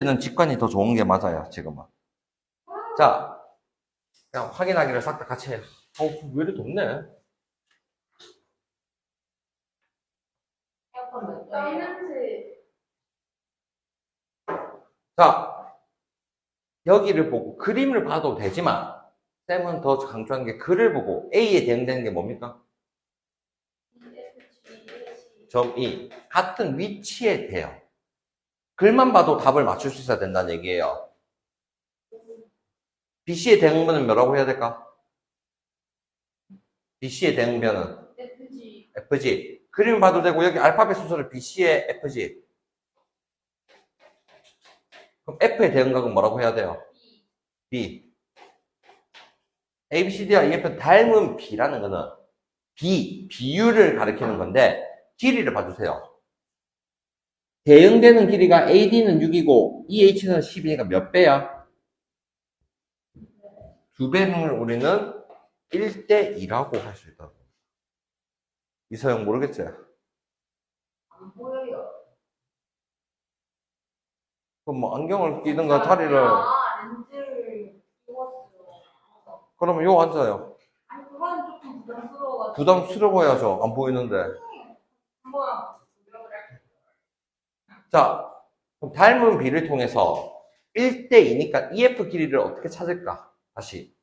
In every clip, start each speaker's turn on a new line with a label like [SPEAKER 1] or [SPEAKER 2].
[SPEAKER 1] 는 직관이 더 좋은 게 맞아요, 지금은. 자, 그냥 확인하기를 싹 다 같이 해요. 왜 이렇게 덥네? 자, 여기를 보고 그림을 봐도 되지만, 쌤은 더 강조한 게 글을 보고 A에 대응되는 게 뭡니까? 점 2. 같은 위치에 대응. 글만 봐도 답을 맞출 수 있어야 된다는 얘기예요. BC의 대응변은 뭐라고 해야 될까? BC의 대응변은? FG. 그림 봐도 되고, 여기 알파벳 순서를 BC의 FG. 그럼 F의 대응각은 뭐라고 해야 돼요? B. A, B, C, D와 EF는 닮은 B라는 거는 비율을 가리키는 건데, 길이를 봐주세요. 대응되는 길이가 AD는 6이고, EH는 10이니까 몇 배야? 2배를 우리는 1대2라고 할 수 있다. 이서영 모르겠지?
[SPEAKER 2] 안 보여요.
[SPEAKER 1] 그럼 뭐 안경을 끼든가 자리를.
[SPEAKER 2] 렌즈를 끼웠어요.
[SPEAKER 1] 그러면 요 앉아요.
[SPEAKER 2] 아니, 그건 조금 부담스러워가지고.
[SPEAKER 1] 부담스러워야죠. 안 보이는데.
[SPEAKER 2] 한번
[SPEAKER 1] 자, 그럼 닮은 B를 통해서 1대2니까 EF 길이를 어떻게 찾을까? 다시.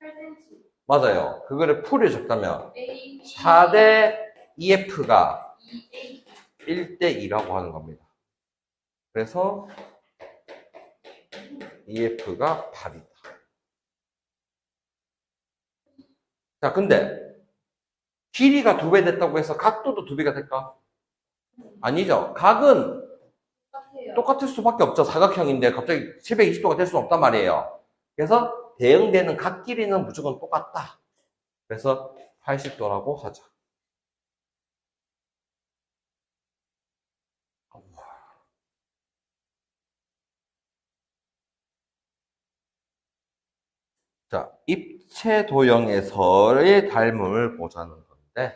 [SPEAKER 2] 8cm.
[SPEAKER 1] 맞아요. 그거를 풀이 적다면 4대 EF가 1대2라고 하는 겁니다. 그래서 EF가 8이다. 자, 근데 길이가 2배 됐다고 해서 각도도 2배가 될까? 아니죠. 각은 똑같을 수밖에 없죠. 사각형인데 갑자기 720도가 될 수는 없단 말이에요. 그래서 대응되는 각 길이는 무조건 똑같다. 그래서 80도라고 하자. 자, 입체 도형에서의 닮음을 보자는 건데,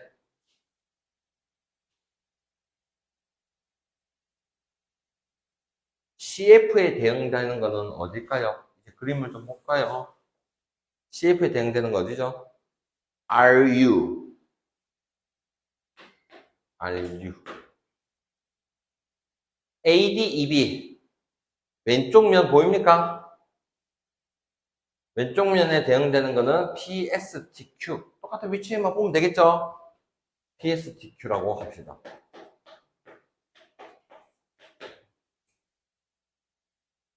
[SPEAKER 1] CF에 대응되는 거는 어딜까요? 이제 그림을 좀 볼까요? CF에 대응되는 거 어디죠? RU. AD, EB. 왼쪽 면 보입니까? 왼쪽 면에 대응되는 거는 PSTQ. 똑같은 위치에만 보면 되겠죠? PSTQ라고 합시다.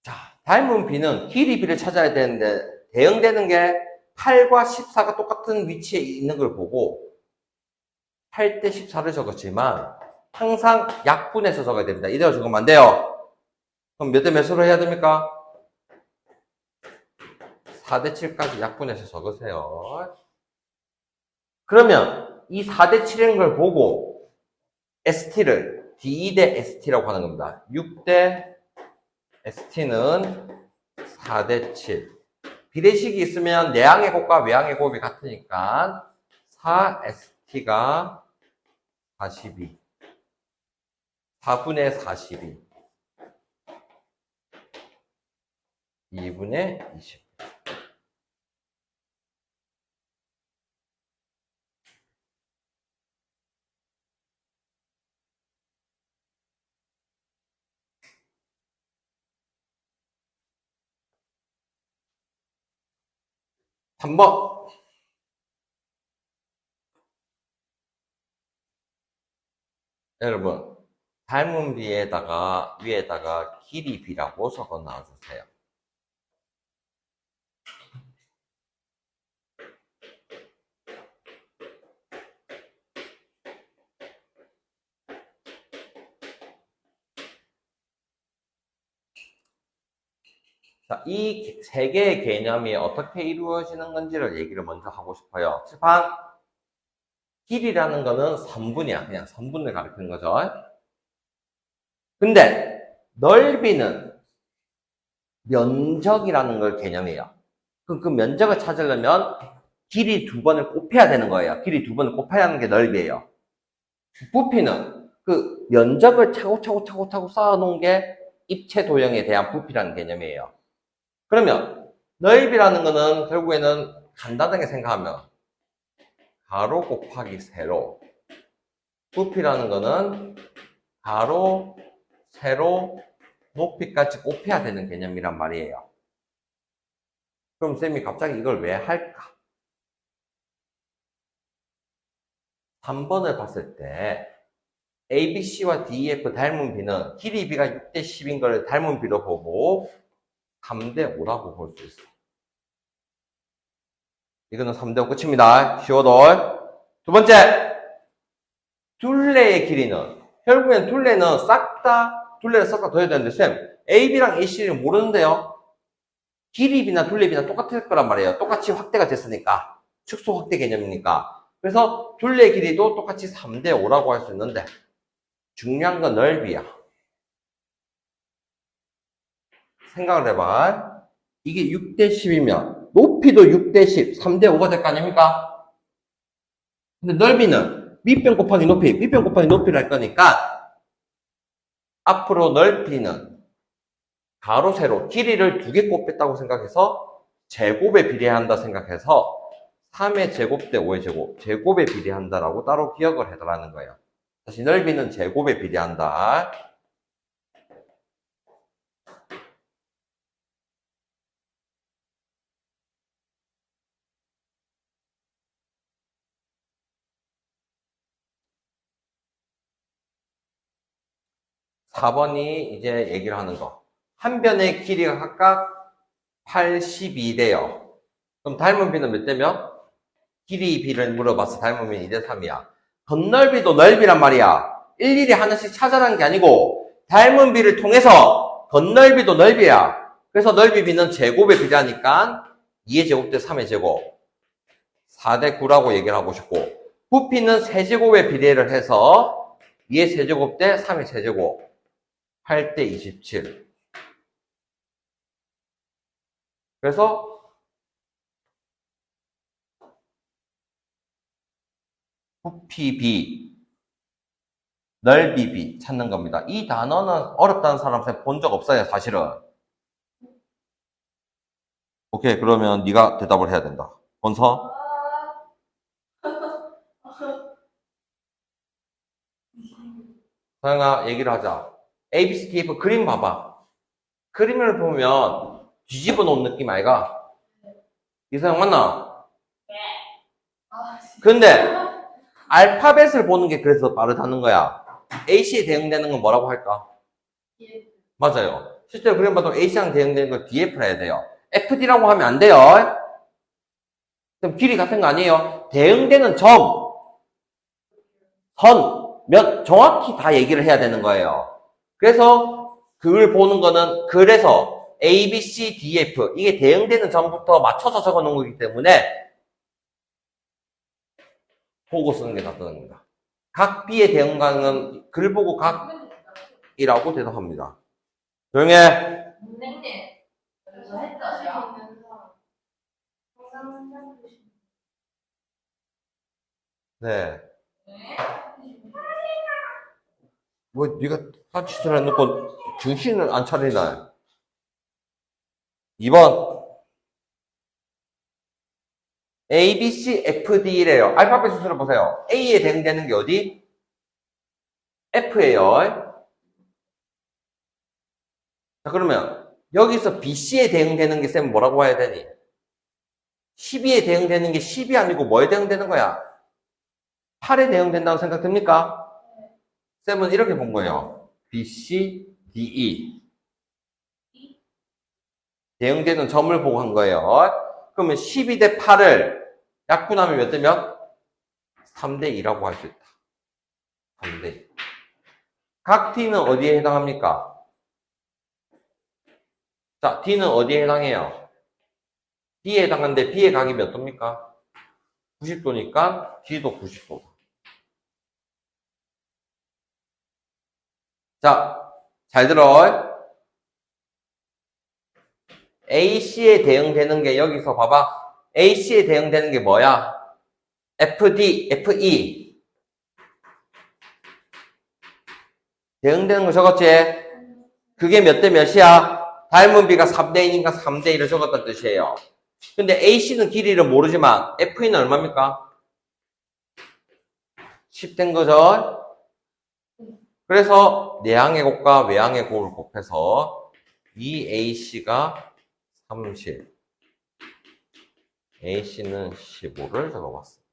[SPEAKER 1] 자, 닮은 B는 길이 B를 찾아야 되는데 대응되는 게 8과 14가 똑같은 위치에 있는 걸 보고 8대 14를 적었지만 항상 약분해서 적어야 됩니다. 이대로 적으면 안 돼요. 그럼 몇 대 몇으로 해야 됩니까? 4대 7까지 약분해서 적으세요. 그러면 이 4대 7인 걸 보고 ST를 D2대 ST라고 하는 겁니다. 6대 ST는 4대 7. 비례식이 있으면 내항의 곱과 외항의 곱이 같으니까 4ST가 42. 4분의 42. 2분의 20. 삼 번. 여러분, 닮은 B에다가 위에다가 길이 B라고 적어 놔주세요. 자, 이 세 개의 개념이 어떻게 이루어지는 건지를 얘기를 먼저 하고 싶어요. 칠판, 길이라는 거는 3분이야. 그냥 3분을 가리키는 거죠. 근데 넓이는 면적이라는 걸 개념이에요. 그 면적을 찾으려면 길이 2번을 곱해야 되는 거예요. 길이 2번을 곱해야 하는 게 넓이에요. 부피는 그 면적을 차곡차곡 쌓아놓은 게 입체 도형에 대한 부피라는 개념이에요. 그러면 넓이라는 거는 결국에는 간단하게 생각하면 가로 곱하기 세로, 부피라는 거는 가로, 세로, 높이까지 곱해야 되는 개념이란 말이에요. 그럼 쌤이 갑자기 이걸 왜 할까? 3번을 봤을 때 ABC와 DEF 닮은 비는 길이 비가 6대 10인 걸 닮은 비로 보고 3대 5라고 볼 수 있어. 이거는 3대 5 끝입니다. 쉬워돌. 두 번째, 둘레의 길이는 결국엔 둘레를 싹 다 더해야 되는데 쌤, AB랑 AC를 모르는데요. 길이 비나 둘레 비나 똑같을 거란 말이에요. 똑같이 확대가 됐으니까. 축소 확대 개념이니까. 그래서 둘레 길이도 똑같이 3대 5라고 할 수 있는데 중요한 건 넓이야. 생각을 해봐. 이게 6대 10이면 높이도 6대 10, 3대 5가 될 거 아닙니까? 근데 넓이는 밑변 곱하기 높이, 밑변 곱하기 높이를 할 거니까 앞으로 넓이는 가로, 세로, 길이를 2개 곱했다고 생각해서 제곱에 비례한다 생각해서 3의 제곱 대 5의 제곱, 제곱에 비례한다라고 따로 기억을 해달라는 거예요. 다시 넓이는 제곱에 비례한다. 사 번이 이제 얘기를 하는 거. 한 변의 길이가 각각 82대요. 그럼 닮은 비는 몇 대면? 길이 비를 물어봐서 닮은 비는 2대 3이야. 겉넓이도 넓이란 말이야. 일일이 하나씩 찾아라는 게 아니고 닮은 비를 통해서 겉넓이도 넓이야. 그래서 넓이 비는 제곱에 비례하니까 2의 제곱 대 3의 제곱 4대 9라고 얘기를 하고 싶고, 부피는 세제곱에 비례를 해서 2의 세제곱 대 3의 세제곱 8대 27. 그래서 부피 B, 넓이 B 찾는 겁니다. 이 단어는 어렵다는 사람 본 적 없어요, 사실은. 오케이, 그러면 네가 대답을 해야 된다. 본서? 서영아, 얘기를 하자. ABCDF 그림 봐봐. 그림을 보면 뒤집어 놓은 느낌 아이가? 이서영 맞나? 근데 알파벳을 보는 게 그래서 빠르다는 거야. AC에 대응되는 건 뭐라고 할까? 맞아요. 실제로 그림 봐도 AC랑 대응되는 걸 DF라 해야 돼요. FD라고 하면 안 돼요. 그럼 길이 같은 거 아니에요? 대응되는 점, 선, 몇 정확히 다 얘기를 해야 되는 거예요. 그래서 그걸 보는 거는 그래서 A, B, C, D, F 이게 대응되는 점부터 맞춰서 적어 놓은 거기 때문에 보고 쓰는 게 낫답니다. 각 B의 대응가는 글 보고 각이라고 대답합니다. 조용해.
[SPEAKER 2] 선생님, 그래서 했다요.
[SPEAKER 1] 네. 뭐 네가 딴짓을 해놓고 정신을 안 차리나. 2번 A, B, C, F, D래요. 알파벳 순서를 보세요. A에 대응되는 게 어디? F예요. 자, 그러면 여기서 B, C에 대응되는 게 쌤 뭐라고 해야 되니? 12에 대응되는 게 10이 아니고 뭐에 대응되는 거야? 8에 대응된다고 생각 듭니까? 쌤은 이렇게 본 거예요. B, C, D, E. 대응되는 점을 보고 한 거예요. 그러면 12 대 8을 약분하면 몇 대면? 3대 2라고 할 수 있다. 3대 2. 각 D는 어디에 해당합니까? 자, D는 어디에 해당해요? D에 해당하는데 B의 각이 몇 도입니까? 90도니까 D도 90도. 자, 잘 들어. AC에 대응되는 게 여기서 봐봐. AC에 대응되는 게 뭐야? FD, FE. 대응되는 거 적었지? 그게 몇 대 몇이야? 닮은 B가 3대 1인가 3대 1을 적었다는 뜻이에요. 근데 AC는 길이를 모르지만 FE는 얼마입니까? 10된 거죠? 그래서 내항의 곱과 외항의 곱을 곱해서 2AC가 30, AC는 15를 적어봤습니다.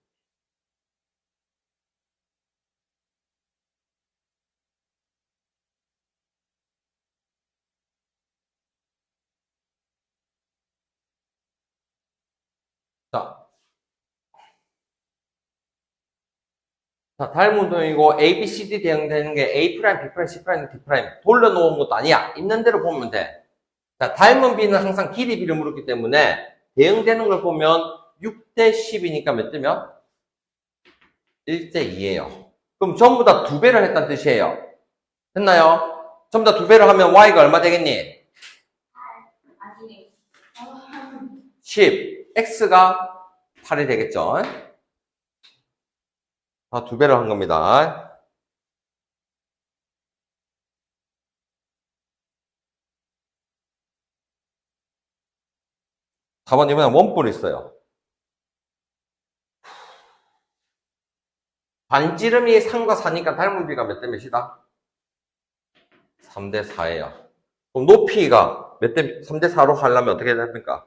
[SPEAKER 1] 자, 다른 운동이고 A, B, C, D 대응되는 게 A', B', C', D'. 돌려놓은 것도 아니야. 있는 대로 보면 돼. 자, 닮은 B는 항상 길이 B를 물었기 때문에 대응되는 걸 보면 6대 10이니까 몇 대면? 1대 2예요. 그럼 전부 다 2배를 했다는 뜻이에요. 됐나요? 전부 다 2배를 하면 Y가 얼마 되겠니?
[SPEAKER 2] 아니네.
[SPEAKER 1] 10. X가 8이 되겠죠? 다 2배를 한 겁니다. 답은 이번에 원뿔 있어요. 반지름이 3과 4니까 닮은 B가 몇 대 몇이다? 3대 4예요. 그럼 높이가 몇 대, 3대 4로 하려면 어떻게 됩니까?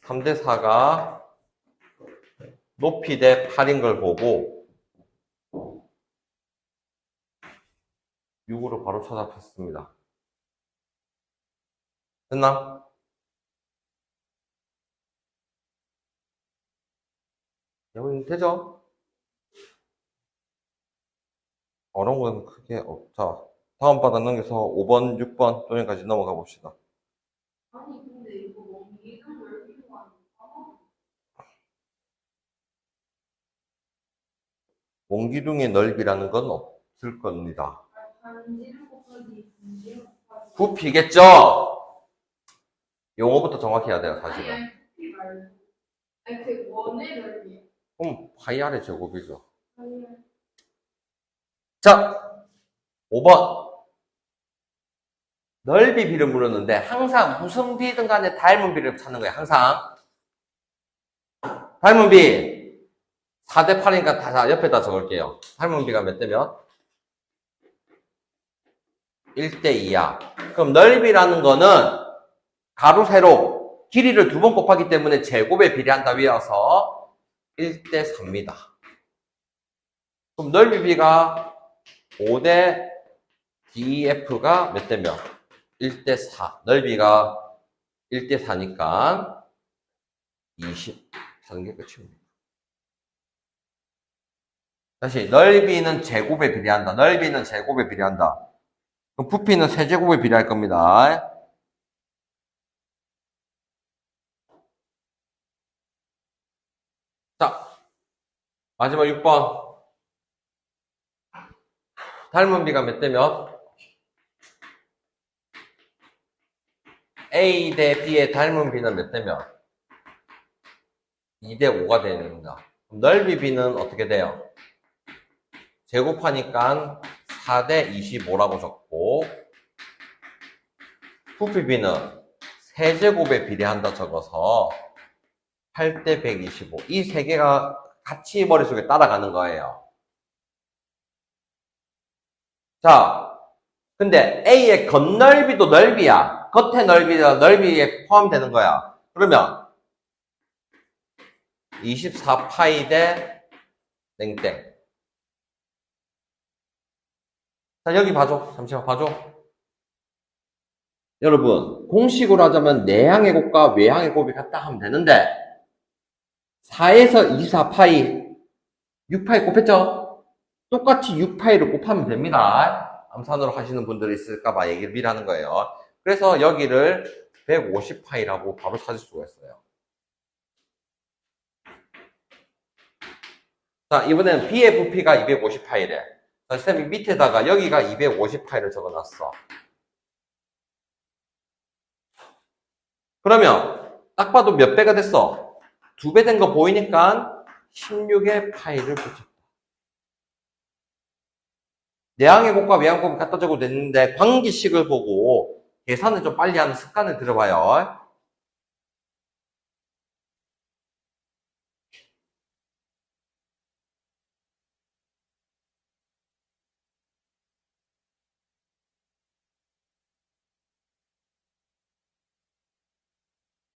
[SPEAKER 1] 3대 4가 높이 대 8인 걸 보고 6으로 바로 찾아봤습니다. 됐나? 여러분 되죠? 어려운 건 크게 없자. 다음 바닥 넘겨서 5번, 6번 또는까지 넘어가 봅시다.
[SPEAKER 2] 아니 근데 이거 원기둥 넓이도 아니고
[SPEAKER 1] 원기둥의 넓이라는 건 없을 겁니다.
[SPEAKER 2] 반지름 곱하기 반지름 곱하기
[SPEAKER 1] 부피겠죠? 용어부터 정확히 해야 돼요, 사실은.
[SPEAKER 2] 아니 부피 말고 아니 그 원의 넓이
[SPEAKER 1] 그럼 파이 아래 제곱이죠.
[SPEAKER 2] 아니
[SPEAKER 1] 자, 5번. 넓이 비를 물었는데 항상 무슨 비든 간에 닮은 비를 찾는 거예요. 항상. 닮은 비. 4대 8이니까 다 옆에다 적을게요. 닮은 비가 몇 대면? 1대 2야. 그럼 넓이라는 거는 가로, 세로, 길이를 2번 곱하기 때문에 제곱에 비례한다 위어서 1대 4입니다. 그럼 넓이 비가 5대 DF가 몇 대면? 1대 4. 넓이가 1대 4니까 20 하는 게 끝입니다. 다시 넓이는 제곱에 비례한다. 넓이는 제곱에 비례한다. 그럼 부피는 세제곱에 비례할 겁니다. 자, 마지막 6번. 닮은 비가 몇 대면? A 대 B의 닮은 B는 몇 대면? 2대 5가 됩니다. 그럼 넓이 B는 어떻게 돼요? 제곱하니까 4대 25라고 적고, 부피 B는 세제곱에 비례한다 적어서 8대 125. 이 세 개가 같이 머릿속에 따라가는 거예요. 자, 근데 A의 겉넓이도 넓이야. 겉의 넓이가 넓이에 포함되는 거야. 그러면 24파이 대 땡땡. 자, 여기 봐줘. 잠시만 봐줘. 여러분, 공식으로 하자면 내항의 곱과 외항의 곱이 같다 하면 되는데 4에서 24파이 6파이 곱했죠? 똑같이 6파이를 곱하면 됩니다. 암산으로 하시는 분들이 있을까봐 얘기를 미리 하는 거예요. 그래서 여기를 150파이라고 바로 찾을 수가 있어요. 자, 이번에는 B의 부피가 250파이래. 자, 쌤이 밑에다가 여기가 250파이를 적어놨어. 그러면 딱 봐도 몇 배가 됐어? 2배 된 거 보이니까 16의 파이를 붙였다. 내항의 곱과 외항 곱이 갖다 적어도 됐는데 관계식을 보고 계산을 좀 빨리 하는 습관을 들여봐요.